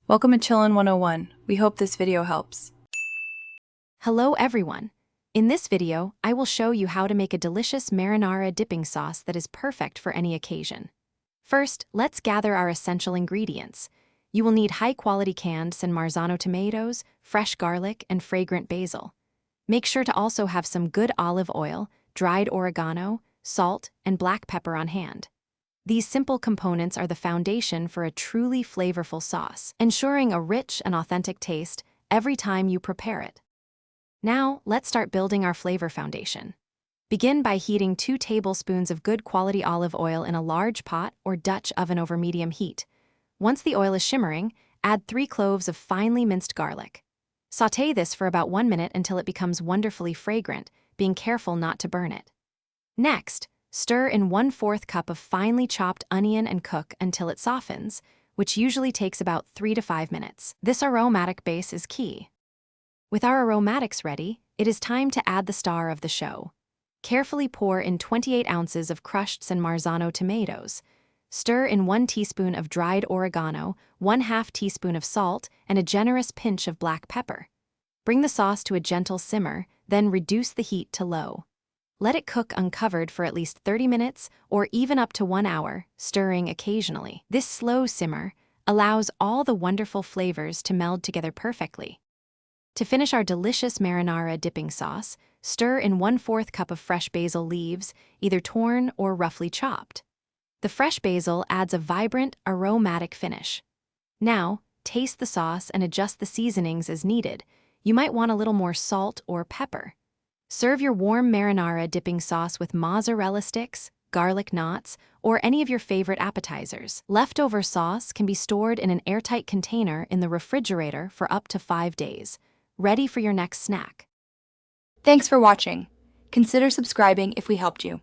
Welcome to Chillin' 101. We hope this video helps. Hello everyone! In this video, I will show you how to make a delicious marinara dipping sauce that is perfect for any occasion. First, let's gather our essential ingredients. You will need high-quality canned San Marzano tomatoes, fresh garlic, and fragrant basil. Make sure to also have some good olive oil, dried oregano, salt, and black pepper on hand. These simple components are the foundation for a truly flavorful sauce, ensuring a rich and authentic taste every time you prepare it. Now, let's start building our flavor foundation. Begin by heating 2 tablespoons of good quality olive oil in a large pot or Dutch oven over medium heat. Once the oil is shimmering, add 3 cloves of finely minced garlic. Sauté this for about 1 minute until it becomes wonderfully fragrant, being careful not to burn it. Next, stir in 1/4 cup of finely chopped onion and cook until it softens, which usually takes about 3 to 5 minutes. This aromatic base is key. With our aromatics ready, it is time to add the star of the show. Carefully pour in 28 ounces of crushed San Marzano tomatoes. Stir in 1 teaspoon of dried oregano, 1/2 teaspoon of salt, and a generous pinch of black pepper. Bring the sauce to a gentle simmer, then reduce the heat to low. Let it cook uncovered for at least 30 minutes or even up to 1 hour, stirring occasionally. This slow simmer allows all the wonderful flavors to meld together perfectly. To finish our delicious marinara dipping sauce, stir in 1/4 cup of fresh basil leaves, either torn or roughly chopped. The fresh basil adds a vibrant, aromatic finish. Now, taste the sauce and adjust the seasonings as needed. You might want a little more salt or pepper. Serve your warm marinara dipping sauce with mozzarella sticks, garlic knots, or any of your favorite appetizers. Leftover sauce can be stored in an airtight container in the refrigerator for up to 5 days, ready for your next snack. Thanks for watching. Consider subscribing if we helped you.